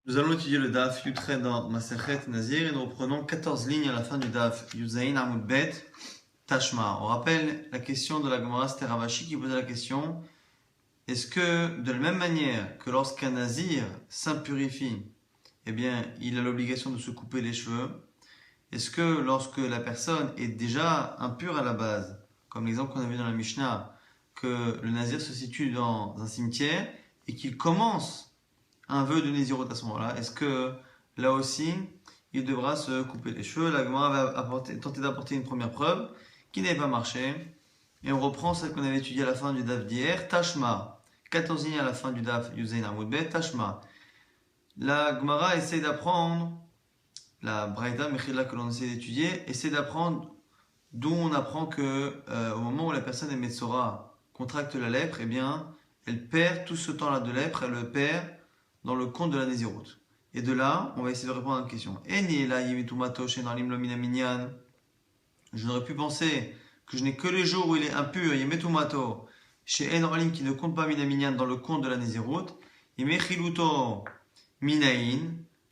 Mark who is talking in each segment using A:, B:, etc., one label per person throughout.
A: Nous allons étudier le Daf Yudchet dans Masechet Nazir et nous reprenons 14 lignes à la fin du Daf Yudzaïn Amud Bet Tashma. On rappelle la question de la Gemara Steravashi qui posait la question: est-ce que de la même manière que lorsqu'un Nazir s'impurifie, eh bien il a l'obligation de se couper les cheveux? Est-ce que lorsque la personne est déjà impure à la base, comme l'exemple qu'on a vu dans la Mishnah, que le Nazir se situe dans un cimetière et qu'il commence un vœu de Nézirut à ce moment-là, est-ce que là aussi il devra se couper les cheveux? La Gemara va tenter d'apporter une première preuve qui n'avait pas marché. Et on reprend celle qu'on avait étudiée à la fin du Daf d'hier, Tashma. 14 lignes à la fin du Daf Yuzain Amud Bet, Tashma. La Gemara essaie d'apprendre, la Braïda Mechila que l'on essaie d'étudier, essaie d'apprendre d'où on apprend que au moment où la personne est Metzora contracte la lèpre, eh bien elle perd tout ce temps-là de lèpre, elle le perd dans le compte de la Nézirut. Et de là, on va essayer de répondre à une question. Je n'aurais pu penser que je n'ai que les jours où il est impur, Yemetumato, chez En qui ne compte pas Minaminyan dans le compte de la Nézirut, Yemechiluto Minain,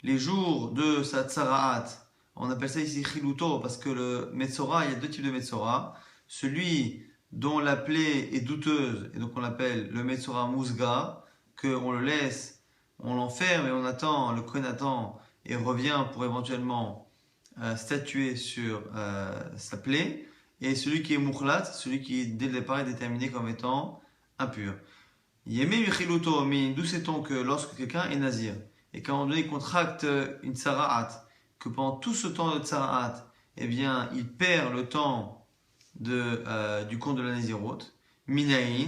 A: les jours de sa tsaraat, on appelle ça ici Chiluto parce que le Metzora, il y a deux types de Metzora. Celui dont la plaie est douteuse, et donc on l'appelle le Metzora Mousga, qu'on le laisse, on l'enferme et on attend, le Kohen attend et revient pour éventuellement statuer sur sa plaie. Et celui qui est Moukhlat, celui qui dès le départ est déterminé comme étant impur. Yemé Chiluto, mais d'où sait-on que lorsque quelqu'un est nazir et qu'à un moment donné il contracte une tsara'at, que pendant tout ce temps de tsara'at, eh bien, il perd le temps du compte de la Nézirut, Minaïn,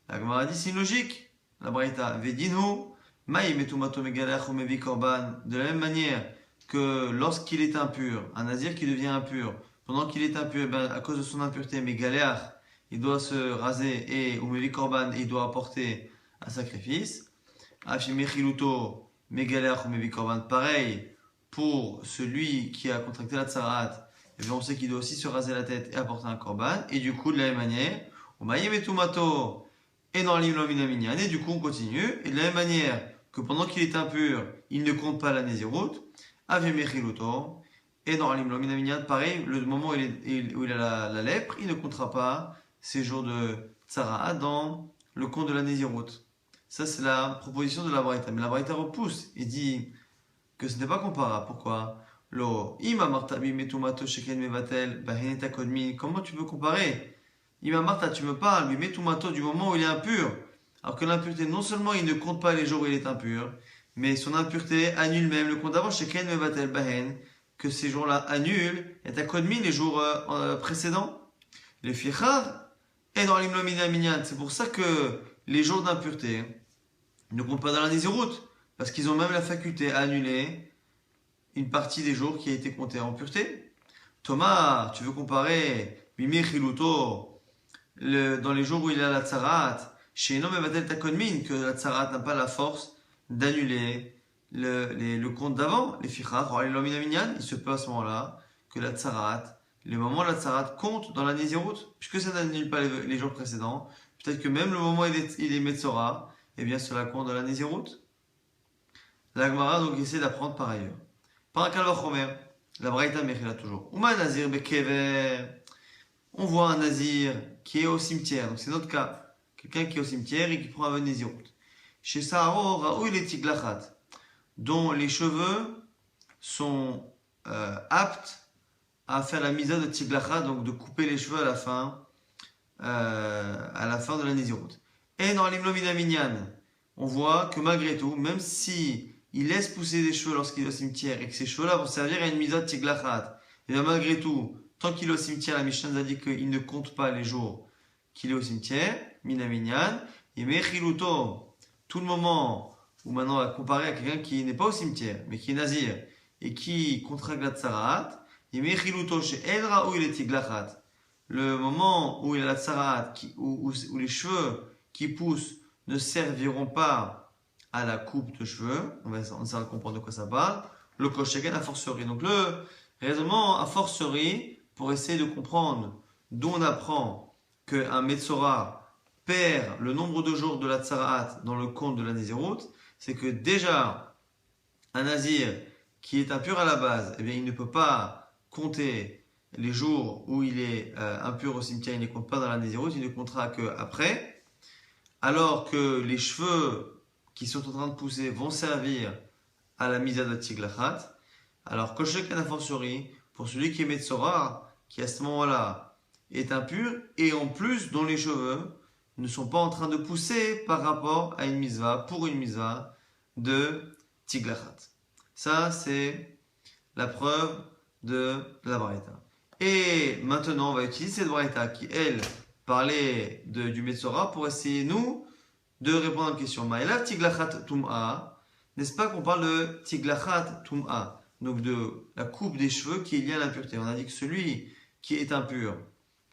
A: la Gemara dit c'est une logique. La Braïta, Vedinu, Maïmetumato Megalach ou Mevi Korban, de la même manière que lorsqu'il est impur, un nazir qui devient impur, pendant qu'il est impur, eh bien, à cause de son impureté, Megalach, il doit se raser et ou Mevi Korban, il doit apporter un sacrifice. Afimechiluto, Megalach ou Mevi Korban, pareil. Pour celui qui a contracté la tsaraat, eh bien on sait qu'il doit aussi se raser la tête et apporter un korban. Et du coup, de la même manière, et du coup on continue. Et de la même manière que pendant qu'il est impur, il ne compte pas la Nézirut, et dans pareil, le moment où il a la lèpre, il ne comptera pas ces jours de tsaraat dans le compte de la Nézirut. Ça c'est la proposition de la Braïta. Mais la Braïta repousse et dit que ce n'est pas comparable. Pourquoi? Comment tu peux comparer? Martha, tu me parles, du moment où il est impur. Alors que l'impureté, non seulement il ne compte pas les jours où il est impur, mais son impureté annule même le compte d'avant, que ces jours-là annulent, et takodmi les jours précédents. Les fichar, et dans l'imlominaminyan. C'est pour ça que les jours d'impureté ne comptent pas dans la Nézirut. Parce qu'ils ont même la faculté à annuler une partie des jours qui a été compté en pureté. Thomas, tu veux comparer Mimi Chiluto dans les jours où il a la tsarat, chez Enom et Vatel Takonmin, que la tsarat n'a pas la force d'annuler le compte d'avant, les fichar, il se peut à ce moment-là que la tsarat, le moment de la tsarat compte dans la Nézirut, puisque ça n'annule pas les jours précédents. Peut-être que même le moment où il est Metzora, eh bien cela compte dans la Nézirut. La Gemara donc essaie d'apprendre par ailleurs. Par un kalvachomer, la Braïta Mechila toujours. Uma Nazir Bekever. On voit un Nazir qui est au cimetière. Donc c'est notre cas. Quelqu'un qui est au cimetière et qui prend un vœu Nézirut. Chez Saharo, Raoul et Tiglachat, dont les cheveux sont aptes à faire la misa de Tiglachat, donc de couper les cheveux à la fin de la Nézirut. Et dans l'Imlomina Minyan, on voit que malgré tout, même si il laisse pousser des cheveux lorsqu'il est au cimetière et que ces cheveux-là vont servir à une misot tiglachat, et bien malgré tout, tant qu'il est au cimetière, la Mishnah nous a dit qu'il ne compte pas les jours qu'il est au cimetière, minaminyan, et mechiluto, tout le moment où maintenant on va comparer à quelqu'un qui n'est pas au cimetière, mais qui est nazir, et qui contracte la tsaraat, et mechiluto chez Edra où il est tiglachat, le moment où il a la tsaraat, où les cheveux qui poussent ne serviront pas à la coupe de cheveux, on essaie de comprendre de quoi ça parle, le kosheken a fortiori. Donc le raisonnement a fortiori, pour essayer de comprendre d'où on apprend qu'un Metzora perd le nombre de jours de la tsaraat dans le compte de la Nézirut, c'est que déjà, un nazir qui est impur à la base, eh bien, il ne peut pas compter les jours où il est impur au cimetière, il ne les compte pas dans la naziroute, il ne comptera qu'après. Alors que les cheveux qui sont en train de pousser vont servir à la mise de Tiglachat. Alors, Koshek Anafonsori, pour celui qui est Metzora, qui à ce moment-là est impur, et en plus dont les cheveux ne sont pas en train de pousser par rapport à une mitzvah, pour une mitzvah de Tiglachat. Ça, c'est la preuve de la Braïta. Et maintenant, on va utiliser cette Braïta qui, elle, parlait du Metzora pour essayer, nous, de répondre à la question. Ma'elav Tiglachat Tum'a, n'est-ce pas qu'on parle de Tiglachat Tum'a, donc de la coupe des cheveux qui est liée à l'impureté. On a dit que celui qui est impur,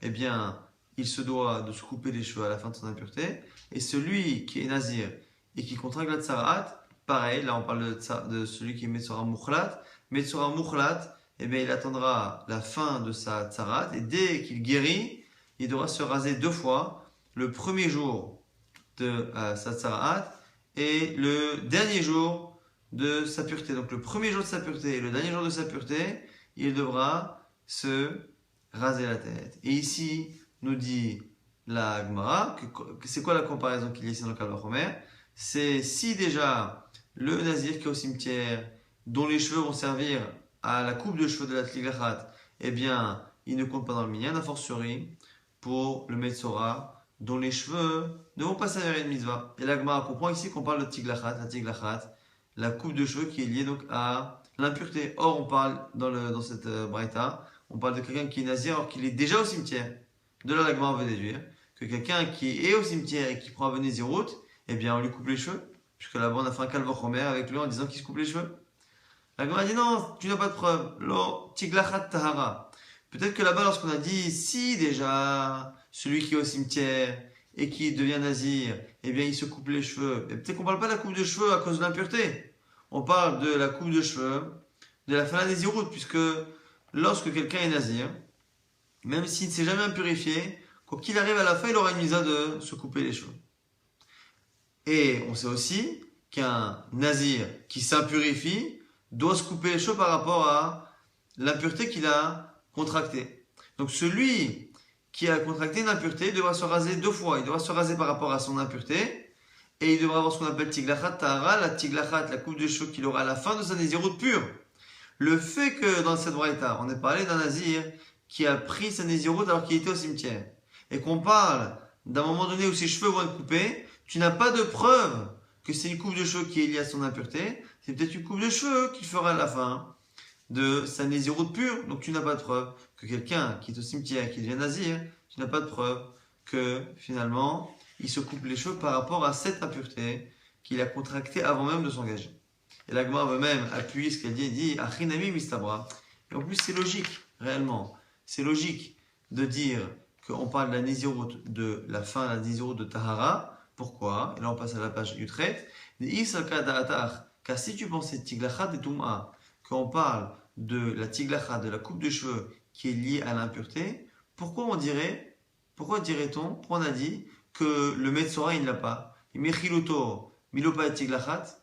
A: eh bien, il se doit de se couper les cheveux à la fin de son impureté. Et celui qui est nazir et qui contracte la tsarat, pareil, là on parle de celui qui est Metzora Mukhlat. Metzora Mukhlat, eh bien, il attendra la fin de sa tsarat et dès qu'il guérit, il devra se raser 2 fois, le premier jour de sa tsarat et le dernier jour de sa pureté. Donc le premier jour de sa pureté et le dernier jour de sa pureté, il devra se raser la tête. Et ici, nous dit la Gemara, que c'est quoi la comparaison qu'il y a ici dans le Kal Vachomer? C'est si déjà le nazir qui est au cimetière, dont les cheveux vont servir à la coupe de cheveux de la Tiglachat, eh bien, il ne compte pas dans le minyan, a fortiori pour le Metzora, dont les cheveux ne vont pas servir à une mitzvah. Et la Gemara comprend ici qu'on parle de Tiglachat, la coupe de cheveux qui est liée donc à l'impureté. Or, on parle dans cette braïta, on parle de quelqu'un qui est nazir alors qu'il est déjà au cimetière. De là, la Gemara veut déduire que quelqu'un qui est au cimetière et qui prend un Nézirut, eh bien, on lui coupe les cheveux. Puisque là-bas, on a fait un Kal Vachomer avec lui en disant qu'il se coupe les cheveux. La Gemara dit non, tu n'as pas de preuve. Lo Tiglachat Tahara. Peut-être que là-bas, lorsqu'on a dit si déjà celui qui est au cimetière et qui devient nazir, eh bien, il se coupe les cheveux. Et peut-être qu'on ne parle pas de la coupe de cheveux à cause de l'impureté. On parle de la coupe de cheveux de la fin de la Nézirut, puisque lorsque quelqu'un est nazir, même s'il ne s'est jamais impurifié, quoi qu'il arrive à la fin, il aura une misa de se couper les cheveux. Et on sait aussi qu'un nazir qui s'impurifie doit se couper les cheveux par rapport à l'impureté qu'il a contractée. Donc celui qui a contracté une impureté devra se raser 2 fois. Il devra se raser par rapport à son impureté et il devra avoir ce qu'on appelle Tiglachat Tahara, la Tiglachat, la coupe de cheveux qu'il aura à la fin de sa Nézirut pure. Le fait que dans cette braïta, on ait parlé d'un nazir qui a pris sa Nézirut alors qu'il était au cimetière et qu'on parle d'un moment donné où ses cheveux vont être coupés, tu n'as pas de preuve que c'est une coupe de cheveux qui est liée à son impureté, c'est peut-être une coupe de cheveux qu'il fera à la fin de sa Nézirut pure. Donc tu n'as pas de preuve que quelqu'un qui est au cimetière, qui devient nazir, tu n'as pas de preuve que finalement il se coupe les cheveux par rapport à cette impureté qu'il a contractée avant même de s'engager. Et la Gemara veut même appuyer ce qu'elle dit, elle dit Achinami mistabra. Et en plus c'est logique, réellement. C'est logique de dire qu'on parle de la Nézirut, de la fin de la Nézirut de Tahara. Pourquoi? Et là on passe à la page Utret. Car si tu pensais Tiglachat et Tum'a, qu'on parle de la Tiglachat, de la coupe de cheveux qui est liée à l'impureté, pourquoi dirait-on, pourquoi on a dit que le Metzora il ne l'a pas? Mechiluto, Milopa et Tiglachat.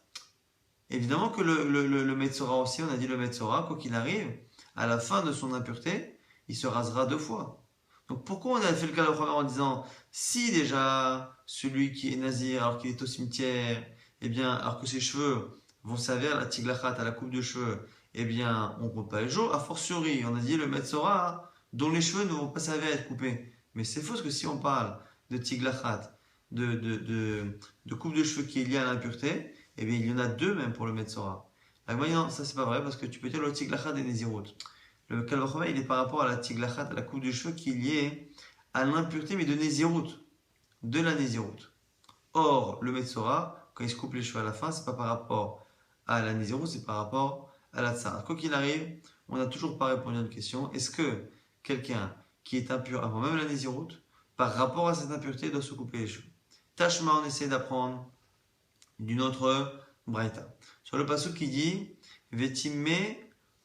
A: Évidemment que le Metzora aussi, on a dit le Metzora, quoi qu'il arrive, à la fin de son impureté, il se rasera 2 fois. Donc pourquoi on a fait le cas en disant si déjà celui qui est nazir alors qu'il est au cimetière, eh bien, alors que ses cheveux vont servir à la Tiglachat, à la coupe de cheveux, eh bien, on ne compte pas les jours. A fortiori, on a dit le Metzora dont les cheveux ne vont pas servir à être coupés. Mais c'est faux, parce que si on parle de Tiglachat, de coupe de cheveux qui est liée à l'impureté, eh bien, il y en a 2 même pour le Metzora. Non, ça c'est pas vrai, parce que tu peux dire le Tiglachat des Nézirut. Le Kal Vachomer, il est par rapport à la Tiglachat, à la coupe de cheveux qui est liée à l'impureté, mais de Nézirut, de la Nézirut. Or, le Metzora, quand il se coupe les cheveux à la fin, c'est pas par rapport à la Nézirut, c'est par rapport à la Tsarat. Quoi qu'il arrive, on n'a toujours pas répondu à une question. Est-ce que quelqu'un qui est impur avant même la Nézirut, par rapport à cette impureté, doit se couper les cheveux? Tashma, on essaie d'apprendre d'une autre braïta. Sur le passage qui dit Vetime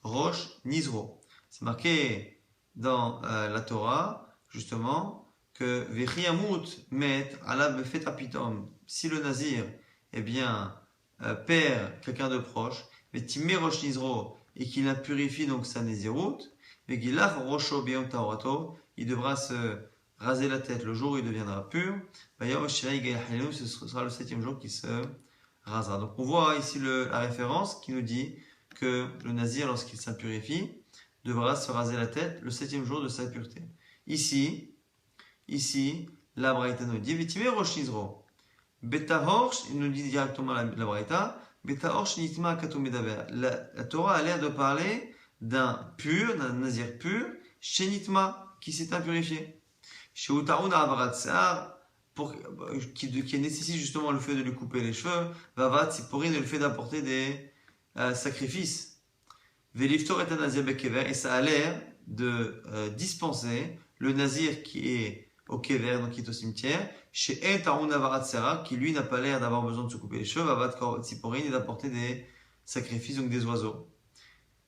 A: Rosh Nizro. C'est marqué dans la Torah, justement, que Vechiyamut met ala befet apitom. Si le nazir, eh bien, perd quelqu'un de proche, Vetimé Rosh Nizro, et qu'il impurifie donc sa Nézirut, Vegilach Rosho Beyom Taorato, il devra se raser la tête le jour où il deviendra pur. Ce sera le 7e jour qu'il se rasera. Donc on voit ici la référence qui nous dit que le nazir, lorsqu'il s'impurifie, devra se raser la tête le 7e jour de sa pureté. Ici, la Braïta nous dit Vetimé Rosh Nizro. Betahorsh, il nous dit directement la Braïta, Betahorsh Nitma Katou Medaber. La Torah a l'air de parler d'un pur, d'un nazir pur, chez Nitma, qui s'est impurifié. Chez Utaoun Avarat Sehar, qui nécessite justement le fait de lui couper les cheveux, Vavat Siporin, le fait d'apporter des sacrifices. Veliftor est un nazir bekever, et ça a l'air de dispenser le nazir qui est au kever, donc qui est au cimetière, chez Etaoun Avarat Sehar, qui lui n'a pas l'air d'avoir besoin de se couper les cheveux, Vavat Siporin, et d'apporter des sacrifices, donc des oiseaux.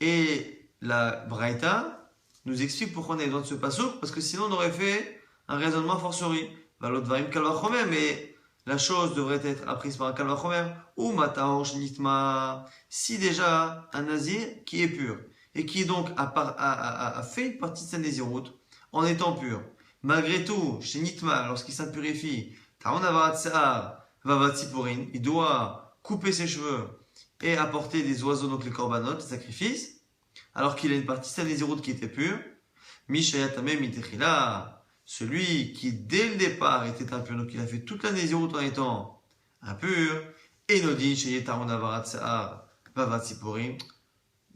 A: Et la Braïta nous explique pourquoi on a besoin de ce passouk, parce que sinon on aurait fait un raisonnement fortiori. Mais la chose devrait être apprise par un kalvachomer. Ou mataor shnitma. Si déjà un nazir qui est pur, et qui donc a fait une partie de sa nésiroute en étant pur, malgré tout, chez Nitma, lorsqu'il s'impurifie, Taon avarat sehar, vavat siporin, il doit couper ses cheveux et apporter des oiseaux, donc les korbanot, les sacrifices, alors qu'il a une partie de sa nésiroute qui était pure. Mishayatame mitechila. Celui qui, dès le départ, était impur, donc il a fait toute la nésiroute en étant impur, et Nodin, Sheyetaron Avarat Sehar, Vavat Siporim,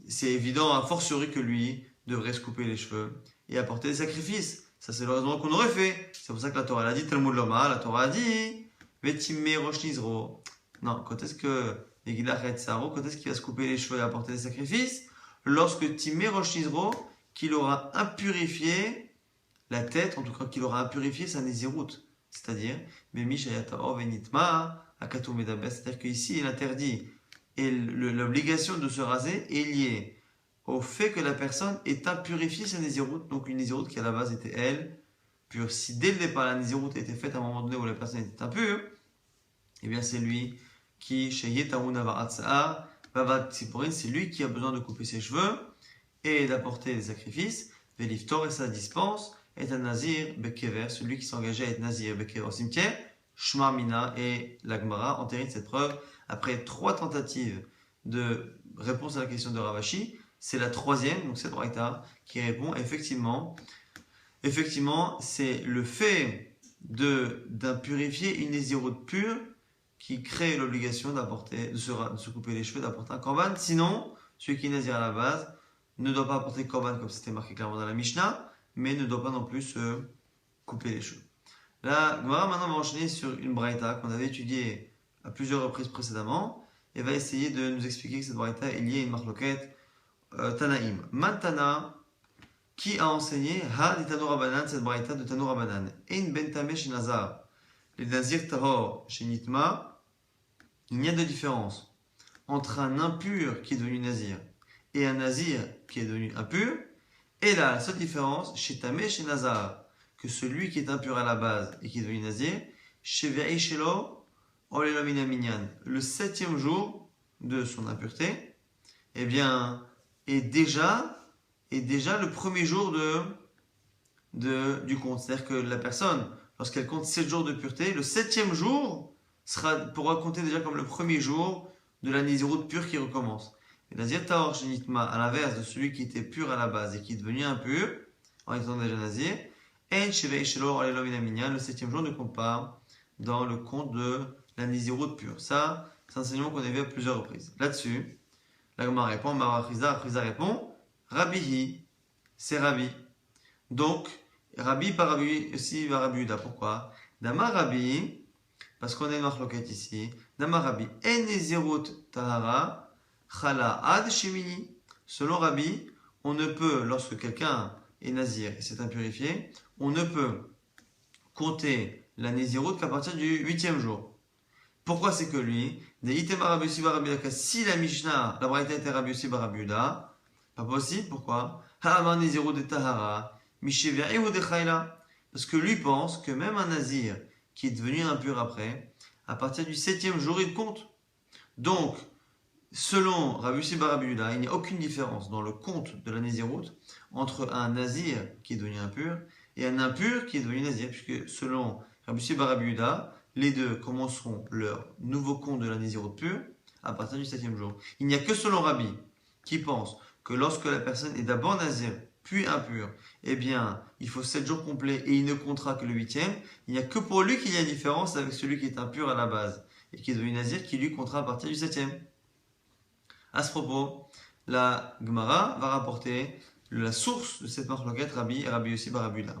A: c'est évident, a fortiori que lui devrait se couper les cheveux et apporter des sacrifices. Ça, c'est le raisonnement qu'on aurait fait. C'est pour ça que la Torah l'a dit, Talmud Loma, la Torah a dit, Vetimé Rosh Nizro. Non, quand est-ce que, quand est-ce qu'il va se couper les cheveux et apporter des sacrifices? Lorsque Timé Rosh Nizro, qu'il aura impurifié la tête, en tout cas qu'il aura impurifié sa nésiroute. C'est-à-dire, c'est-à-dire qu'ici, il interdit. Et l'obligation de se raser est liée au fait que la personne ait impurifié sa nésiroute, donc une nésiroute qui à la base était, elle, pure. Si dès le départ, la nésiroute a été faite à un moment donné où la personne était impure, eh bien c'est lui qui, c'est lui qui a besoin de couper ses cheveux et d'apporter des sacrifices, Veliftor et sa dispense, est un nazir bekever, celui qui s'engageait à être nazir bekever au cimetière, Shma Mina, et la Gemara entérine cette preuve après 3 tentatives de réponse à la question de Ravashi. C'est la 3e, donc c'est Braïta, qui répond effectivement, c'est le fait d'impurifier une nésiroute pure qui crée l'obligation de se couper les cheveux, d'apporter un korban. Sinon, celui qui est nazir à la base ne doit pas apporter korban comme c'était marqué clairement dans la Mishnah, mais ne doit pas non plus se couper les cheveux. Là, Gemara maintenant va enchaîner sur une braïta qu'on avait étudiée à plusieurs reprises précédemment et va essayer de nous expliquer que cette braïta est liée à une marloquette Tanaïm. Mantana, qui a enseigné Ha di Tanu Rabbanan, cette braïta de Tanu Rabbanan. Ein ben tameh chez Nazar, les Nazir Tahor chez Nitma, il n'y a de différence entre un impur qui est devenu Nazir et un Nazir qui est devenu impur. Et là, la seule différence, chez Tameh, chez Nazar, que celui qui est impur à la base et qui est devenu Nazir, chez Ve'ishelo, Olelo Minaminyan, le 7e jour de son impureté, eh bien, est déjà le premier jour du compte. C'est-à-dire que la personne, lorsqu'elle compte 7 jours de pureté, le 7e jour pourra compter déjà comme le premier jour de la nésiroute pure qui recommence. Et Nazir Tahor Shenitma, à l'inverse de celui qui était pur à la base et qui est devenu impur, en étant déjà Nazir, En Shevei Shelo Olelo Minaminyan, le 7e jour ne compte pas dans le compte de la nésiroute pure. Ça, c'est un enseignement qu'on a vu à plusieurs reprises. Là-dessus, la Gemara répond, Marachriza répond, Rabbihi, c'est Rabbi. Donc, Rabbi par Rabbi aussi va Rabbi Yuda. Pourquoi? Dama Rabbi, parce qu'on a une marloquette ici, Dama Rabbi, En Nézirut Tahara, Chala ad shemini. Selon Rabbi, on ne peut, lorsque quelqu'un est nazir et s'est impurifié, on ne peut compter la nésiroute qu'à partir du 8e jour. Pourquoi c'est que lui, si la Mishnah, la Braïta était Rabbi Yossi bar Rabbi Yuda, pas possible, pourquoi? Parce que lui pense que même un nazir qui est devenu impur après, à partir du 7e jour, il compte. Donc, selon Rabbi Yossi bar Rabbi Yehuda, il n'y a aucune différence dans le compte de la Nézirut entre un Nazir qui est devenu impur et un impur qui est devenu Nazir, puisque selon Rabbi Yossi bar Rabbi Yehuda, les deux commenceront leur nouveau compte de la Nézirut pure à partir du 7e jour. Il n'y a que selon Rabbi qui pense que lorsque la personne est d'abord Nazir puis impur, eh bien, il faut 7 jours complets et il ne comptera que le 8e. Il n'y a que pour lui qu'il y a une différence avec celui qui est impur à la base et qui est devenu Nazir, qui lui comptera à partir du 7e. À ce propos, la Gemara va rapporter la source de cette marloquette Rabbi et Rabbi Yossi bar Rabbi Yehuda.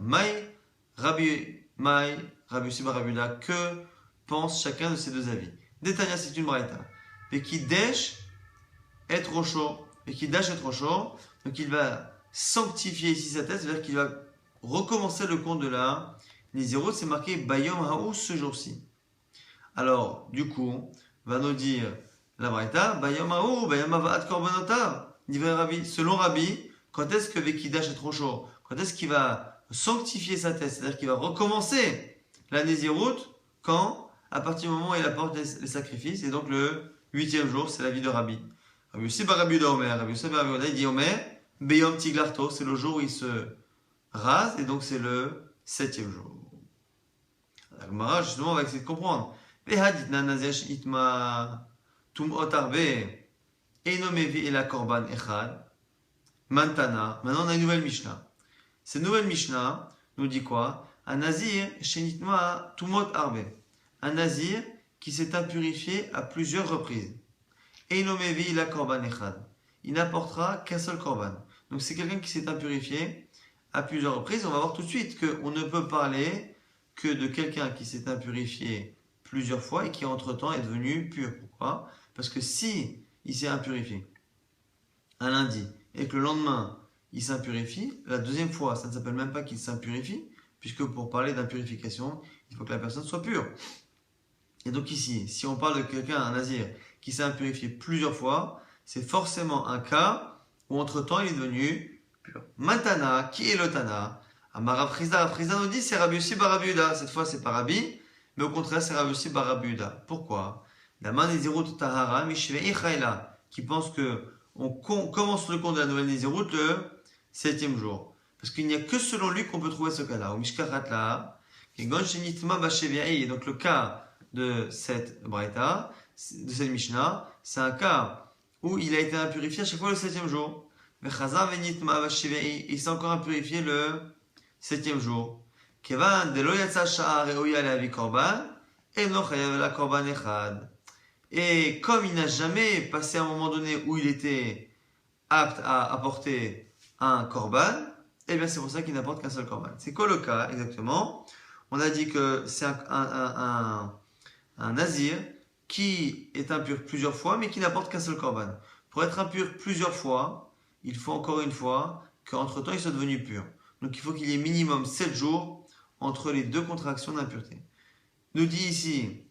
A: Rabbi Yossi bar Rabbi Yehuda, que pense chacun de ces deux avis? Détania, c'est une braïta. Vekidesh et Rocho. Vekidash et Rocho. Donc il va sanctifier ici sa tête, c'est-à-dire qu'il va recommencer le compte de la Nézirut. C'est marqué Bayom Haou ce jour-ci. Alors, du coup, va nous dire la braïta, Bayom Haou, Bayom Avaat Korbanota. Selon Rabbi, quand est-ce que Vekidash est Rocho? Quand est-ce qu'il va sanctifier sa tête? C'est-à-dire qu'il va recommencer la Nézirut quand? À partir du moment où il apporte les sacrifices. Et donc le 8e jour, c'est la vie de Rabbi. Rabbi Yossi bar Rabbi Yehuda Omer. Rabbi Yossi bar Rabbi Yehuda, il dit Omer, Beyom Tiglarto, c'est le jour où il se rase, et donc c'est le 7e jour. La Gemara, justement, va essayer de comprendre. Vehaditna nazesh itma tumot arbe, enomevi et la korban echad, mantana. Maintenant, on a une nouvelle Mishnah. Cette nouvelle Mishnah nous dit quoi? Un nazir, shenitma tumot arbe. Un nazir qui s'est impurifié à plusieurs reprises. Enomevi la korban echad. Il n'apportera qu'un seul korban. Donc c'est quelqu'un qui s'est impurifié à plusieurs reprises. On va voir tout de suite qu'on ne peut parler que de quelqu'un qui s'est impurifié plusieurs fois et qui entre-temps est devenu pur. Pourquoi? Parce que si il s'est impurifié un lundi et que le lendemain il s'impurifie, la deuxième fois ça ne s'appelle même pas qu'il s'impurifie, puisque pour parler d'impurification, il faut que la personne soit pure. Et donc ici, si on parle de quelqu'un, un nazir, qui s'est impurifié plusieurs fois, c'est forcément un cas où entre-temps il est devenu pur. Matana, qui est le Tana? Amara Frizda nous dit c'est Rabbi Yossi bar Rabbi Yehuda. Cette fois c'est pas Rabbi, mais au contraire c'est Rabbi Yossi bar Rabbi Yehuda. Pourquoi? La Nézirut Tahara Mishvei Chayla, qui pense que on commence le compte de la nouvelle Nézirut le 7e jour. Parce qu'il n'y a que selon lui qu'on peut trouver ce cas-là. Ou Mishkaratla, et Gon Shenitma Basheviai. Donc le cas de cette Braïta, de cette Mishnah, c'est un cas où il a été impurifié à chaque fois le 7e jour. Il s'est encore impurifié le 7e jour. Et comme il n'a jamais passé à un moment donné où il était apte à apporter un korban, et bien c'est pour ça qu'il n'apporte qu'un seul korban. C'est quoi le cas exactement? On a dit que c'est un nazir qui est impur plusieurs fois, mais qui n'apporte qu'un seul korban. Pour être impur plusieurs fois, il faut encore une fois qu'entre-temps il soit devenu pur. Donc il faut qu'il y ait minimum 7 jours entre les deux contractions d'impureté. Nous dit ici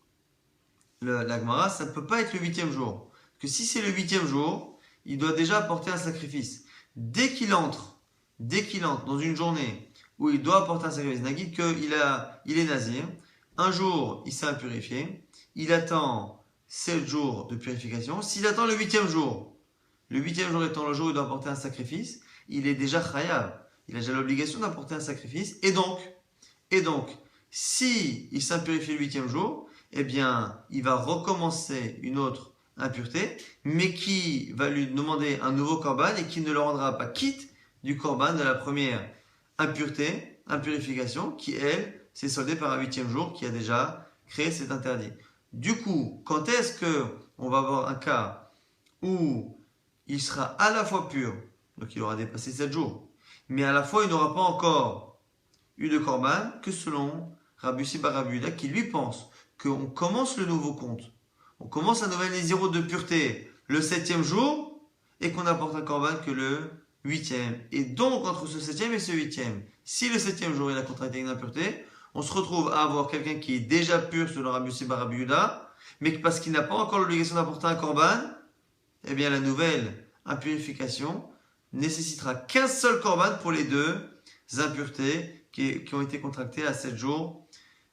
A: la Gemara, ça ne peut pas être le 8e jour. Parce que si c'est le 8e jour, il doit déjà apporter un sacrifice. Dès qu'il entre dans une journée où il doit apporter un sacrifice, Nagid qu'il est nazir, un jour il s'est impurifié, il attend 7 jours de purification. S'il attend le 8e jour, le 8e jour étant le jour où il doit apporter un sacrifice, il est déjà chayav. Il a déjà l'obligation d'apporter un sacrifice. Et donc, si il s'impurifie le 8e jour, eh bien, il va recommencer une autre impureté, mais qui va lui demander un nouveau korban et qui ne le rendra pas quitte du korban de la première impurification, qui elle, s'est soldée par un 8e jour qui a déjà créé cet interdit. Du coup, quand est-ce que on va avoir un cas où il sera à la fois pur, donc il aura dépassé 7 jours, mais à la fois il n'aura pas encore eu de korban, que selon Rabbi Yossi bar Rabbi Yehuda, qui lui pense qu'on commence le nouveau compte, on commence la nouvelle Nézirut de pureté le 7e jour, et qu'on n'apporte un korban que le 8e. Et donc entre ce 7e et ce 8e, si le 7e jour il a contracté une impureté, on se retrouve à avoir quelqu'un qui est déjà pur selon Rabbi Yossi bar Rabbi Yehuda, mais parce qu'il n'a pas encore l'obligation d'apporter un korban, eh bien la nouvelle impurification nécessitera qu'un seul korban pour les deux impuretés qui ont été contractées à 7 jours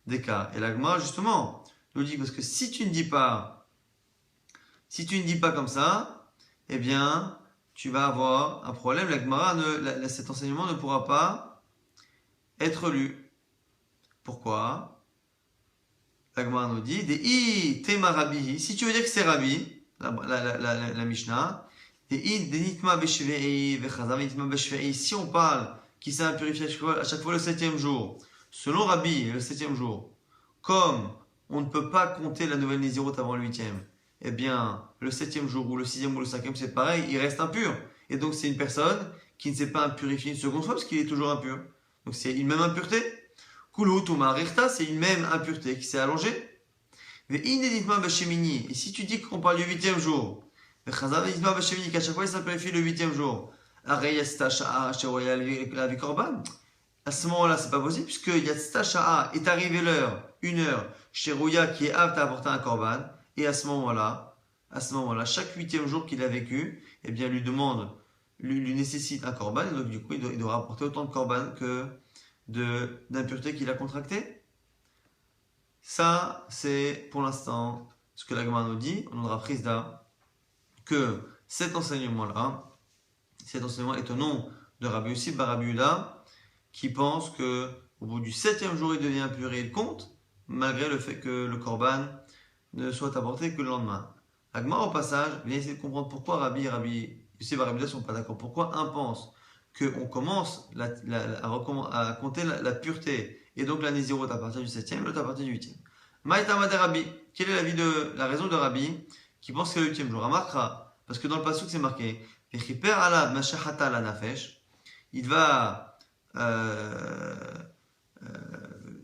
A: d'écart. Et la Gemara justement nous dit, parce que si tu ne dis pas Si tu ne dis pas comme ça, eh bien, tu vas avoir un problème. La Gemara, cet enseignement ne pourra pas être lu. Pourquoi? La Gemara nous dit, des i tema rabbi, si tu veux dire que c'est rabbi, la Mishnah, des i denitma beshvei vechazam denitma beshvei, si on parle qui s'est impurifié à chaque fois le 7e jour, selon Rabbi, le 7e jour, comme on ne peut pas compter la nouvelle Nézirut avant le 8e, eh bien, le 7e jour ou le 6e ou le 5e, c'est pareil, il reste impur. Et donc, c'est une personne qui ne s'est pas impurifiée une seconde fois parce qu'il est toujours impur. Donc, c'est une même impureté. Kulu Tuma Rechta, c'est une même impureté qui s'est allongée. Et si tu dis qu'on parle du 8e jour, qu'à chaque fois il s'impurifie le 8e jour, à ce moment-là, c'est pas possible, puisque Yatzta Sha'a est arrivé l'heure, une heure, chez Rouya qui est apte à apporter un korban, et à ce moment-là, chaque 8e jour qu'il a vécu, eh bien, lui nécessite un korban, et donc du coup, il doit apporter autant de korban que d'impureté qu'il a contracté. Ça, c'est pour l'instant ce que la Gemara nous dit. On aura prise là que cet enseignement est au nom de Rabbi Yossi bar Rabbi Yehuda, qui pense que au bout du 7e jour, il devient impur et il compte, malgré le fait que le korban ne soit apporté que le lendemain. La Gemara, au passage, vient essayer de comprendre pourquoi Rabbi Yossi bar Rabbi Yehuda ne sont pas d'accord. Pourquoi un pense qu'on commence à compter la pureté et donc la Nézirut à partir du 7e et l'autre à partir du 8e. Maïtamade Rabbi, quelle est la raison de Rabbi qui pense que c'est le 8e jour? Amarkra, parce que dans le pasuk c'est marqué Vechiper alad mashachata la nafesh, il va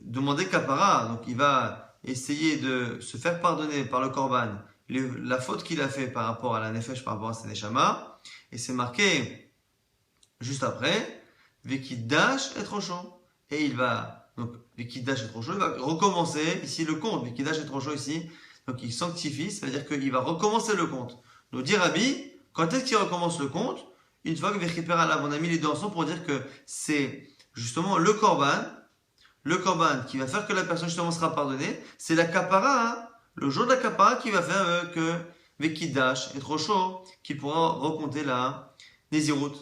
A: demander kapara, donc il va essayer de se faire pardonner par le korban la faute qu'il a fait par rapport à la nefesh, par rapport à sa neshama, et c'est marqué juste après, Vekidash et Trocho. Et il va, donc, Vekidash et Trocho, il va recommencer, ici le compte, Vekidash et Trocho ici, donc il sanctifie, c'est-à-dire qu'il va recommencer le compte. Donc, dit Rabbi, quand est-ce qu'il recommence le compte? Une fois que Vechiper Allah, on a mis les deux ensemble pour dire que c'est justement le korban qui va faire que la personne justement sera pardonnée, c'est la kapara, hein, le jour de la kapara qui va faire que Vekidash et Trocho, qui pourra recompter la Nézirut.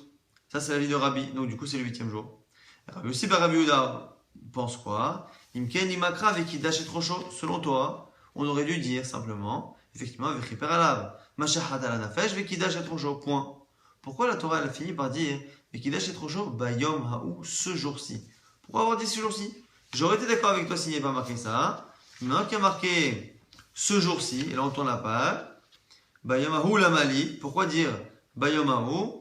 A: Ça, c'est l'avis de Rabbi. Donc, du coup, c'est le 8e jour. Rabbi aussi, Rabbi Yehuda pense quoi? Imken imakra avec Idash et Trocho. Selon toi, on aurait dû dire simplement, effectivement, avec Riper Alav, Mashachat ala nafesh, avec Idash et Trocho. Point. Pourquoi la Torah, elle a fini par dire, avec Idash et Trocho, Bayom Haou, ce jour-ci? Pourquoi avoir dit ce jour-ci? J'aurais été d'accord avec toi s'il n'y avait pas marqué ça. Maintenant qu'il y a marqué ce jour-ci, et là on tourne la page, Bayom Haou la Mali. Pourquoi dire Bayom Haou?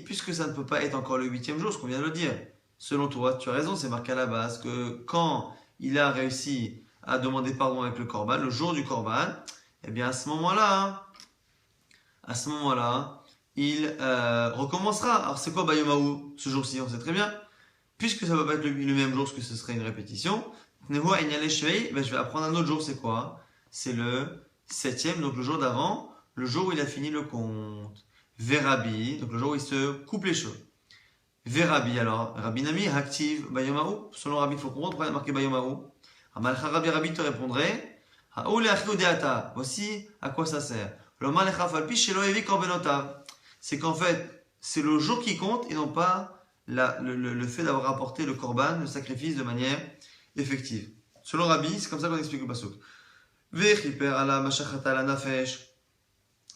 A: Puisque ça ne peut pas être encore le 8e jour, ce qu'on vient de le dire. Selon toi, tu as raison, c'est marqué à la base que quand il a réussi à demander pardon avec le korban, le jour du korban, eh bien à ce moment-là, il recommencera. Alors c'est quoi Bayomaou ce jour-ci? On sait très bien. Puisque ça ne va pas être le même jour, parce que ce serait une répétition, je vais apprendre un autre jour, c'est quoi? C'est le 7e, donc le jour d'avant, le jour où il a fini le compte. Verabi, donc le jour où il se coupe les cheveux. Verabi, alors, Rabbi Nami, active Bayomaou. Selon Rabbi, il faut comprendre pourquoi il y a marqué Bayomaou. Amalcha Rabbi te répondrait, voici à quoi ça sert. C'est qu'en fait, c'est le jour qui compte et non pas le fait d'avoir apporté le korban, le sacrifice de manière effective. Selon Rabbi, c'est comme ça qu'on explique le pasuk.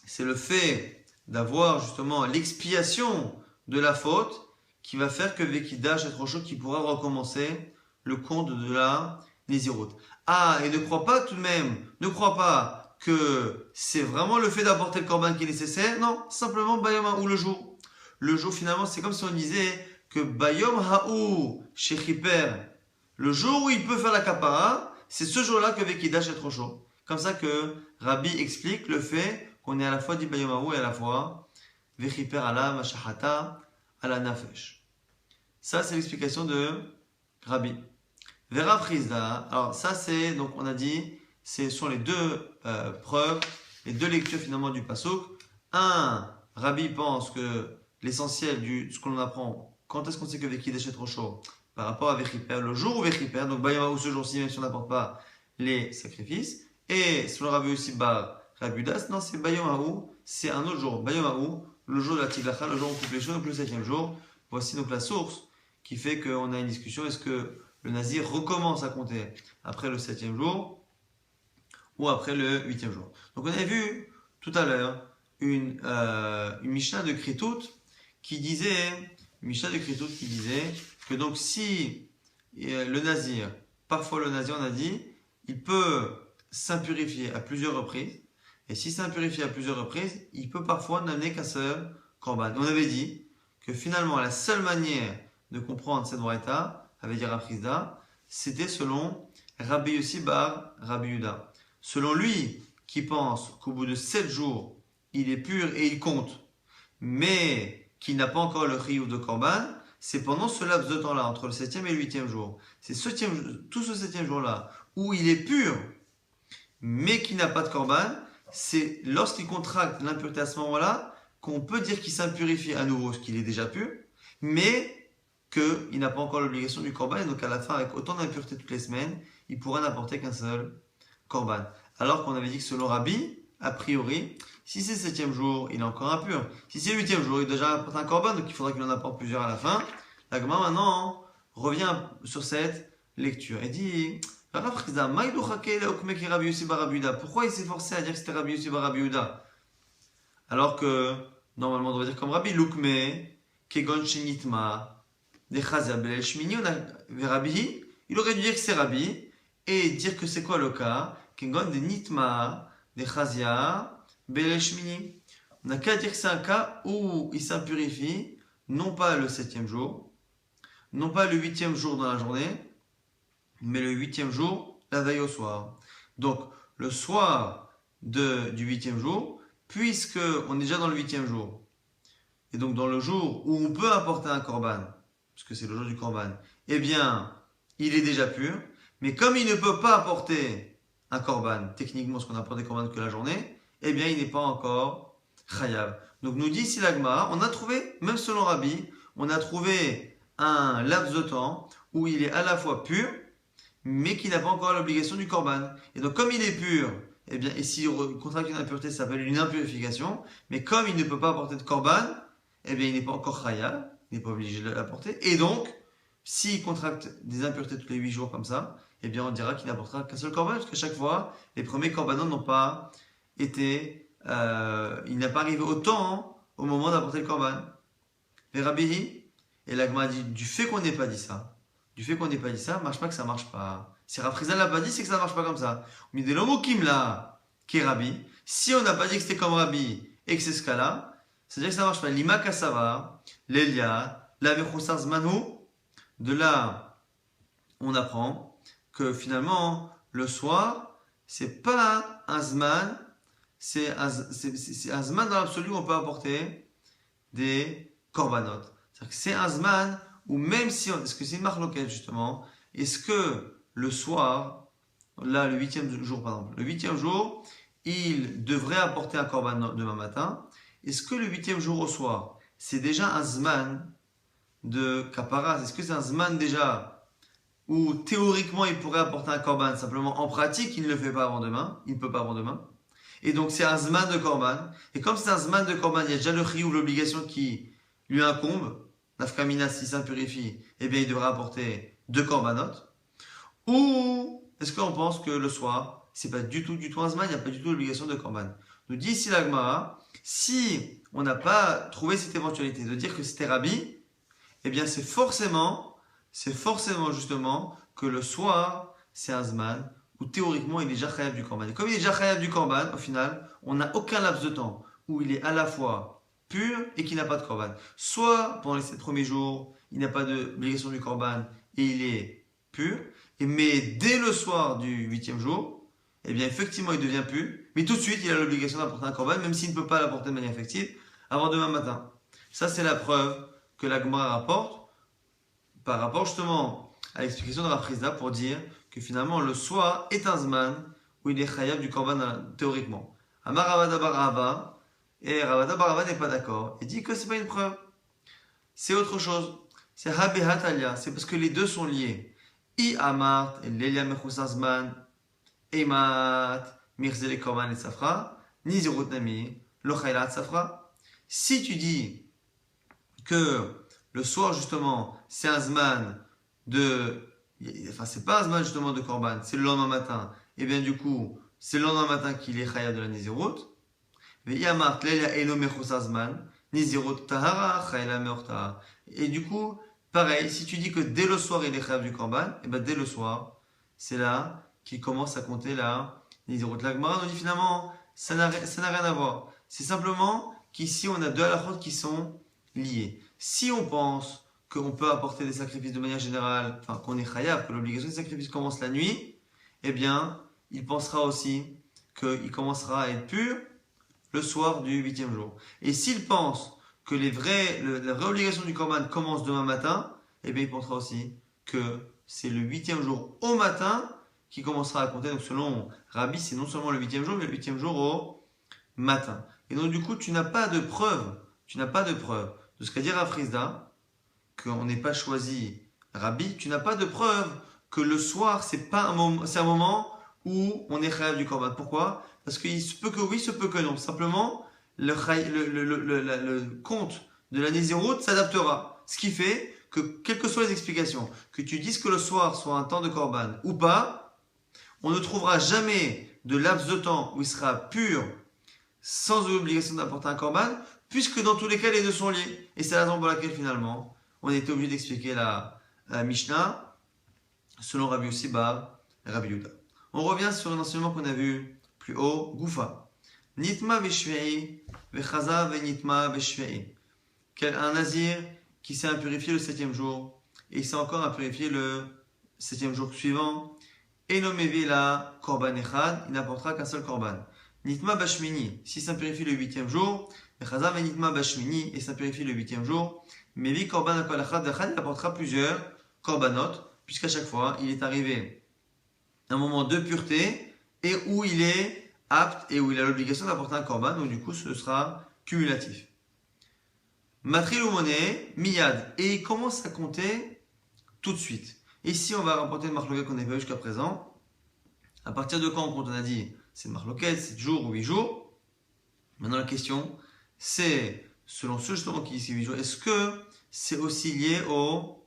A: C'est le fait d'avoir justement l'expiation de la faute qui va faire que Vekidash est trop chaud, qui pourra recommencer le compte de la Nézirut. Ah, et ne crois pas que c'est vraiment le fait d'apporter le korban qui est nécessaire. Non, simplement Bayom Haou le jour. Le jour finalement, c'est comme si on disait que Bayom Haou chez Chiper, le jour où il peut faire la kapara, c'est ce jour-là que Vekidash est trop chaud. Comme ça que Rabbi explique le fait qu'on est à la fois dit Bayom Haou et à la fois Vechiper ala Mashahata ala Nafesh. Ça, c'est l'explication de Rabbi. Vera Frizda, alors ça c'est, donc on a dit, ce sont les deux preuves, les deux lectures finalement du pasuk. Un, Rabbi pense que l'essentiel de ce qu'on apprend, quand est-ce qu'on sait que Vekidash est trop chaud? Par rapport à Vechiper, le jour où Vechiper, donc Bayom Haou ce jour-ci, même si on n'apporte pas les sacrifices. Et selon Rabbi aussi, Rabbi Yehuda, non, c'est Bayom Haou, c'est un autre jour. Bayom Haou, le jour de la Tiglacha, le jour où on coupe les cheveux, donc le 7e jour. Voici donc la source qui fait qu'on a une discussion. Est-ce que le Nazir recommence à compter après le 7e jour ou après le 8e jour? Donc on avait vu tout à l'heure une Mishnah de Kritout qui disait, que donc si le Nazir, parfois le Nazir on a dit, il peut s'impurifier à plusieurs reprises, et si s'impurifier à plusieurs reprises, il peut parfois n'amener qu'un seul korban. On avait dit que finalement la seule manière de comprendre cette braïta, avait dit Rav Chizda, c'était selon Rabbi Yossi bar Rabbi Yehuda. Selon lui, qui pense qu'au bout de 7 jours, il est pur et il compte, mais qui n'a pas encore le chiyuv de korban, c'est pendant ce laps de temps-là, entre le 7e et le 8e jour. C'est tout ce 7e jour-là, où il est pur, mais qui n'a pas de korban, c'est lorsqu'il contracte l'impureté à ce moment-là, qu'on peut dire qu'il s'impurifie à nouveau, ce qu'il est déjà pur, mais qu'il n'a pas encore l'obligation du korban, et donc à la fin, avec autant d'impureté toutes les semaines, il pourra n'apporter qu'un seul korban. Alors qu'on avait dit que selon Rabbi, a priori, si c'est le 7e jour, il est encore impur. Si c'est le 8e jour, il a déjà apporté un korban, donc il faudra qu'il en apporte plusieurs à la fin. La Gemara maintenant revient sur cette lecture et dit pourquoi il s'est forcé à dire que c'était Rabbi Yossi bar Rabbi Yehuda alors que normalement on devrait dire comme Rabbi Lukme, Kegon Shenitma, Dechazia Belel Shmini, Rabbi, il aurait dû dire que c'est Rabbi et dire que c'est quoi le cas, Kegon de Nitma, Dechazia Belel Shmini. On n'a qu'à dire que c'est un cas où il s'impurifie, non pas le 7e jour, non pas le 8e jour dans la journée, mais le 8e jour, la veille au soir. Donc, le soir du 8e jour, puisque on est déjà dans le 8e jour, et donc dans le jour où on peut apporter un korban, puisque c'est le jour du korban, eh bien, il est déjà pur, mais comme il ne peut pas apporter un korban, techniquement, ce qu'on apporte des korban que la journée, eh bien, il n'est pas encore chayav. Donc, nous dit ici la Gemara, on a trouvé, même selon Rabbi, on a trouvé un laps de temps où il est à la fois pur, mais qui n'a pas encore l'obligation du korban. Et donc, comme il est pur, eh bien, et s'il contracte une impureté, ça s'appelle une impurification, mais comme il ne peut pas apporter de korban, eh bien, il n'est pas encore chayav, il n'est pas obligé de l'apporter, et donc, s'il contracte des impuretés tous les 8 jours comme ça, eh bien, on dira qu'il n'apportera qu'un seul korban, parce qu'à chaque fois, les premiers korbanos n'ont pas été, il n'a pas arrivé autant au moment d'apporter le korban. Mais Rabbi, et la Gemara dit, du fait qu'on n'ait pas dit ça, marche pas que ça marche pas. Si Rav Chizda l'a pas dit, c'est que ça marche pas comme ça. Mais de l'homokim là, qui est Rabbi, si on n'a pas dit que c'était comme Rabbi et que c'est ce cas-là, c'est-à-dire que ça marche pas. Lima Kassava, l'Elia, la Mechoussar Zmanu, de là, on apprend que finalement, le soir, c'est pas un Zman, c'est un Zman dans l'absolu où on peut apporter des korbanot. C'est-à-dire que c'est un Zman ou même si, est-ce que c'est une marloquette justement, est-ce que le soir, là le 8e jour par exemple, le 8e jour, il devrait apporter un korban demain matin, est-ce que le 8e jour au soir, c'est déjà un zman de kaparas, est-ce que c'est un zman déjà où théoriquement il pourrait apporter un korban, simplement en pratique il ne le fait pas avant demain, il ne peut pas avant demain, et donc c'est un zman de korban, et comme c'est un zman de korban, il y a déjà le chiyuv, l'obligation qui lui incombe, Nafkamina, s'il s'impurifie, eh bien, il devra apporter 2 korbanot. Ou est-ce qu'on pense que le soir, c'est pas du tout un zman, il n'y a pas du tout l'obligation de korban. Nous dit ici la Gemara, si on n'a pas trouvé cette éventualité de dire que c'était Rabbi, eh bien, c'est forcément justement que le soir, c'est un zman, où théoriquement, il est déjà chayav du korban. Et comme il est déjà chayav du korban, au final, on n'a aucun laps de temps où il est à la fois pur et qui n'a pas de korban. Soit pendant les 7 premiers jours, il n'a pas d'obligation du korban et il est pur, mais dès le soir du 8e jour, eh bien effectivement il devient pur, mais tout de suite il a l'obligation d'apporter un korban, même s'il ne peut pas l'apporter de manière effective, avant demain matin. Ça c'est la preuve que la Gemara rapporte, par rapport justement à l'explication de Rav Chizda pour dire que finalement le soir est un zman où il est chayav du korban théoriquement. Amar Ravada bar Rava, et Ravada bar Rava n'est pas d'accord. Il dit que c'est pas une preuve. C'est autre chose. C'est Habehat Alia. C'est parce que les deux sont liés. I Amart et Lelia Mechoussar Zman, Emat, Mirzele Korban et Safra, Nizirut Nami, lo Chaylat Safra. Si tu dis que le soir, justement, c'est un Zman enfin, c'est pas un Zman justement de Korban, c'est le lendemain matin, et bien du coup, c'est le lendemain matin qu'il est Chayat de la Nizirut. Et du coup, pareil, si tu dis que dès le soir il est Chayav du Korban, et ben dès le soir, c'est là qu'il commence à compter la Nizirut. La Gemara nous dit finalement, ça n'a rien à voir. C'est simplement qu'ici on a deux halakhot qui sont liés. Si on pense qu'on peut apporter des sacrifices de manière générale, enfin qu'on est Chayav, que l'obligation de sacrifice commence la nuit, eh bien, il pensera aussi qu'il commencera à être pur le soir du 8e jour. Et s'il pense que la vraie obligation du Korban commence demain matin, eh bien il pensera aussi que c'est le 8e jour au matin qui commencera à compter. Donc selon Rabbi, c'est non seulement le 8e jour, mais le 8e jour au matin. Et donc du coup, tu n'as pas de preuve de ce qu'a dit Rav Frisda, qu'on n'ait pas choisi Rabbi, tu n'as pas de preuve que le soir, c'est un moment où on est chayav du Korban. Pourquoi ? Parce qu'il se peut que oui, se peut que non. Simplement, le compte de la Nézirut s'adaptera. Ce qui fait que, quelles que soient les explications, que tu dises que le soir soit un temps de Korban ou pas, on ne trouvera jamais de laps de temps où il sera pur sans obligation d'apporter un Korban, puisque dans tous les cas, les deux sont liés. Et c'est la raison pour laquelle finalement, on était obligé d'expliquer la Mishnah selon Rabbi Yossi Bar et Rabbi Yehuda. On revient sur un enseignement qu'on a vu plus haut, Goufa. Nitma veshvei, vechaza venitma veshvei. Un nazir qui s'est impurifié le 7e jour, et il s'est encore impurifié le 7e jour suivant, et nommé la korban echad, il n'apportera qu'un seul korban. Nitma bashmini, s'il s'impurifie le 8e jour, vechaza venitma bashmini, et s'impurifie le 8e jour, mevi korban akol echad vechad, il apportera plusieurs korbanot, puisqu'à chaque fois, il est arrivé un moment de pureté et où il est apte et où il a l'obligation d'apporter un korban, donc du coup ce sera cumulatif. Matril ou monnaie, miyad, et il commence à compter tout de suite. Ici on va rapporter une marloquette qu'on n'a pas vu jusqu'à présent. À partir de quand on compte? On a dit c'est une marloquette, 7 jours ou 8 jours. Maintenant la question c'est, selon ceux justement qui disent 8 jours, est-ce que c'est aussi lié au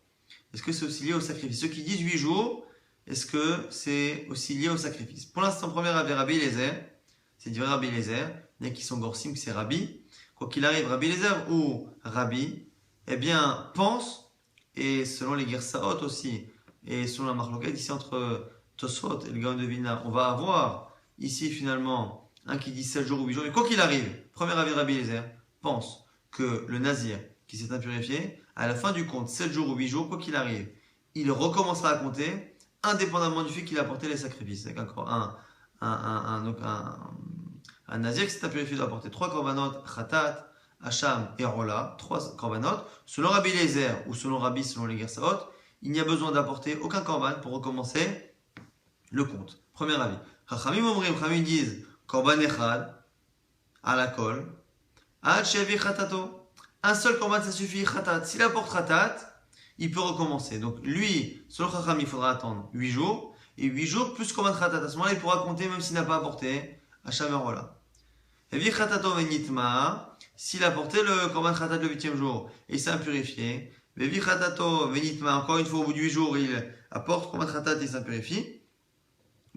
A: sacrifice? Ceux qui disent 8 jours, est-ce que c'est aussi lié au sacrifice? Pour l'instant, premier avis Rabbi Eliezer, c'est dit Rabbi Eliezer, il y en a qui sont gorsim, que c'est Rabbi. Quoi qu'il arrive, Rabbi Eliezer ou Rabbi, eh bien, pense, et selon les Gersaot aussi, et selon la marloquette ici entre Tosfot et le Gaon de Vilna, on va avoir ici finalement un qui dit 7 jours ou 8 jours, mais quoi qu'il arrive, premier avis Rabbi Eliezer pense que le nazir qui s'est impurifié, à la fin du compte, 7 jours ou 8 jours, quoi qu'il arrive, il recommencera à compter, indépendamment du fait qu'il a apporté les sacrifices. C'est un nazir qui s'est impurifié doit apporter 3 korbanot, khatat, hacham et rola, 3 korbanot. Selon Rabbi Eliezer ou selon Rabbi, selon les Gersaot, il n'y a besoin d'apporter aucun korban pour recommencer le compte. Premier avis. Chachamim omrim, Chachamim disent korban echad, à la kol, ad shevi khatato. Un seul korban ça suffit, khatat. S'il apporte khatat, il peut recommencer. Donc lui, selon Chacham, il faudra attendre 8 jours. Et 8 jours plus korban khatat. À ce moment-là, il pourra compter même s'il n'a pas apporté hacham et rola. Evi khatato venitma. S'il a apporté le korban khatat le 8e jour et il s'est impurifié. Evi khatato venitma. Encore une fois, au bout de 8 jours, il apporte korban khatat et il s'impurifie.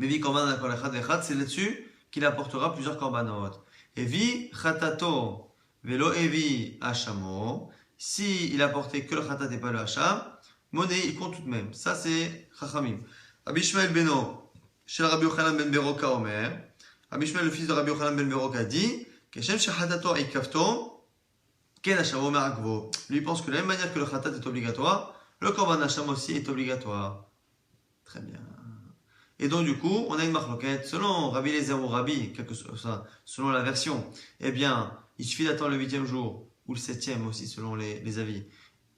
A: Evi korban akol echad vechad. C'est là-dessus qu'il apportera plusieurs korbanot. Evi khatato velo evi hachamo. Si il a porté que le khatat et pas le hacham, monnaie, il compte tout de même. Ça c'est Chachamim. Rabbi Ishmael Beno, chez Rabbi Yochanan ben Beroka Omer, Rabbi Ishmael le fils de Rabbi Yochanan ben Beroka dit, Keshem shechatato ikafto, ken hachamo me'akvo. Lui pense que de la même manière que le khatat est obligatoire, le korban hacham aussi est obligatoire. Très bien. Et donc du coup, on a une marloquette, selon Rabbi Eliezer ou Rabbi, selon la version, eh bien, il suffit d'attendre le 8e jour, ou le 7e aussi selon les avis.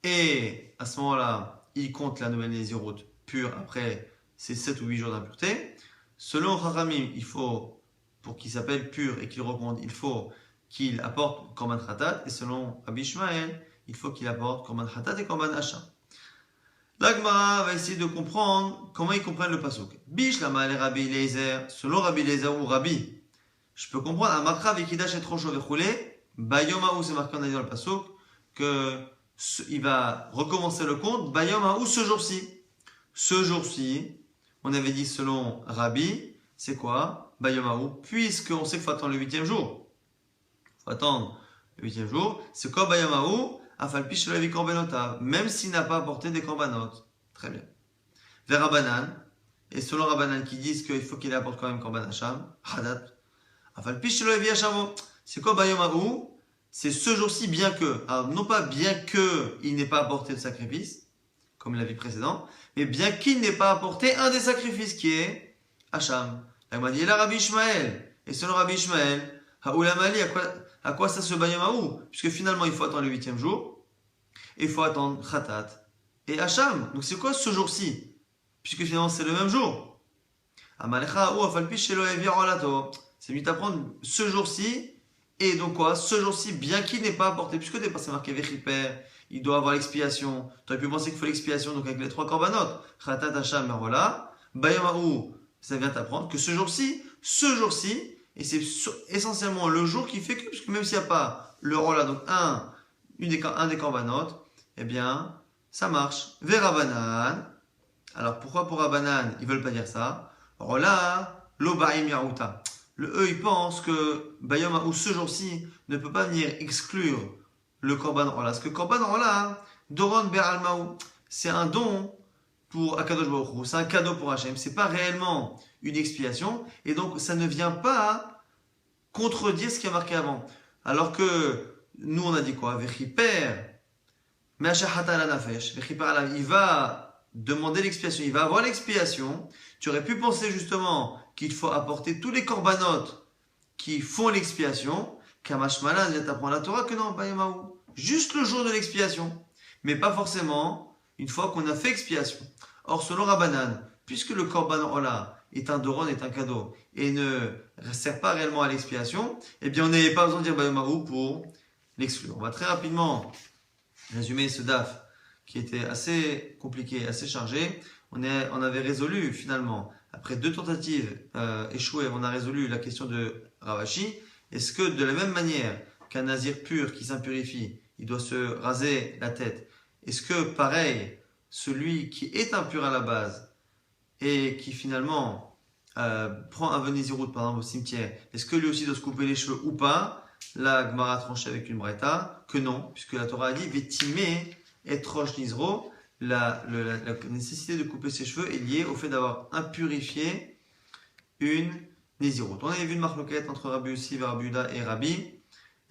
A: Et à ce moment-là, il compte la nouvelle Nézirut pure après ces 7 ou 8 jours d'impureté. Selon Chachamim, il faut, pour qu'il s'appelle pur et qu'il recompte, il faut qu'il apporte korban khatat. Et selon Rabbi Ishmael, il faut qu'il apporte korban khatat et korban hacham. La Gemara va essayer de comprendre comment ils comprennent le pasuk. Bish lama le Rabbi Eliezer, selon Rabbi Eliezer ou Rabbi, Je peux comprendre, Amakra Vekidash et Trocho Vechoulé, Bayomaou, c'est marqué, on a dit dans le Passouk, il va recommencer le compte, Bayomaou, ce jour-ci. Ce jour-ci, on avait dit selon Rabbi, c'est quoi? Bayomaou, puisqu'on sait qu'il faut attendre le 8e jour. Il faut attendre le 8e jour. C'est quoi Bayomaou? Afalpish le lavi korbanota, même s'il n'a pas apporté des korbanot. Très bien. Vers Rabbanan, et selon Rabbanan qui disent qu'il faut qu'il apporte quand même korban hacham, hadat. Afalpish le lavi hachamo. C'est quoi Bayomaou? C'est ce jour-ci, bien que. Alors, non pas bien que il n'ait pas apporté de sacrifice, comme la vie précédente, mais bien qu'il n'ait pas apporté un des sacrifices qui est hacham. Elle m'a dit, là, Rabbi Ishmael. Et selon Rabbi Ishmael, Haoulamali, à quoi ça se Bayomaou? Puisque finalement, il faut attendre le 8e jour, et il faut attendre Khatat et hacham. Donc, c'est quoi ce jour-ci? Puisque finalement, c'est le même jour. Amalecha ou Afalpish Shelo Evi Rolato. C'est mieux d'apprendre ce jour-ci. Et donc quoi? Ce jour-ci, bien qu'il n'ait pas apporté, puisque départ c'est marqué Vechiper, il doit avoir l'expiation. Tu aurais pu penser qu'il faut l'expiation, donc avec les 3 korbanot, Khatat, Hacham, Merola, Bayamaou, ça vient t'apprendre que ce jour-ci, et c'est essentiellement le jour qui fait que, puisque même s'il n'y a pas le Rola, donc un des korbanot, eh bien, ça marche. Verabanan, alors pourquoi pour Rabbanan, ils veulent pas dire ça? Rola, Lobaim Yaruta. Eux, ils pensent que Bayomaou, ce jour-ci, ne peut pas venir exclure le Korban Rola. Parce que Korban Rola, Doron Beralmaou, c'est un don pour Akadosh Baruch Hu, c'est un cadeau pour Hachem. C'est pas réellement une expiation, et donc ça ne vient pas contredire ce qui a marqué avant. Alors que nous, on a dit quoi? Vechiper, Me'ashachata la nafesh. Vechiper, il va demander l'expiation, il va avoir l'expiation. Tu aurais pu penser justement qu'il faut apporter tous les corbanotes qui font l'expiation. Kamashmalan vient t'apprendre la Torah que non, Bayamaou. Juste le jour de l'expiation. Mais pas forcément une fois qu'on a fait expiation. Or, selon Rabbanan, puisque le korban Ola est un doron, est un cadeau, et ne sert pas réellement à l'expiation, eh bien on n'avait pas besoin de dire Bayamaou pour l'exclure. On va très rapidement résumer ce DAF qui était assez compliqué, assez chargé. On avait résolu finalement, après 2 tentatives échouées, on a résolu la question de Ravashi. Est-ce que de la même manière qu'un nazir pur qui s'impurifie, il doit se raser la tête, est-ce que pareil, celui qui est impur à la base et qui finalement prend un Vénéziroute par exemple au cimetière, est-ce que lui aussi doit se couper les cheveux ou pas? La Gemara a tranché avec une braïta que non, puisque la Torah a dit Vétimé et Rosh Nizro. La nécessité de couper ses cheveux est liée au fait d'avoir impurifié une Nézirut. On avait vu une marloquette entre Rabbi Yossi, Rabbi Yuda et Rabbi.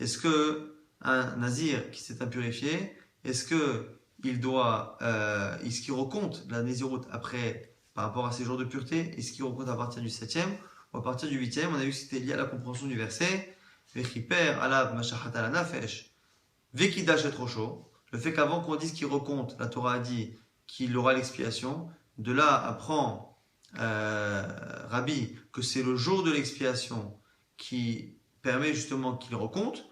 A: Est-ce que un nazir qui s'est impurifié, est-ce qu'il recompte la Nézirut après par rapport à ses jours de pureté? Est-ce qu'il recompte à partir du 7e ou à partir du 8e? On a vu que c'était lié à la compréhension du verset Vechiper alav mashachat ala nafesh vekidash et trocho. Le fait qu'avant qu'on dise qu'il recompte, la Torah a dit qu'il aura l'expiation. De là apprend Rabbi que c'est le jour de l'expiation qui permet justement qu'il recompte.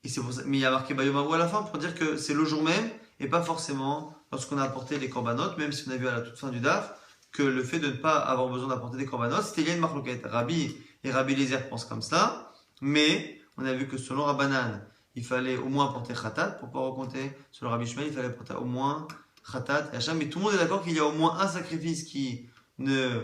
A: Et c'est pour ça, mais il y a marqué Bayomaou à la fin pour dire que c'est le jour même et pas forcément lorsqu'on a apporté les korbanot, même si on a vu à la toute fin du DAF que le fait de ne pas avoir besoin d'apporter des korbanot, c'était lié à une marloquette. Rabbi et Rabbi Lézer pensent comme ça, mais on a vu que selon Rabbanan, il fallait au moins apporter Khatat pour ne pas recompter. Sur le Rabbi Shmuel, il fallait apporter au moins Khatat et Hacham. Mais tout le monde est d'accord qu'il y a au moins un sacrifice qui ne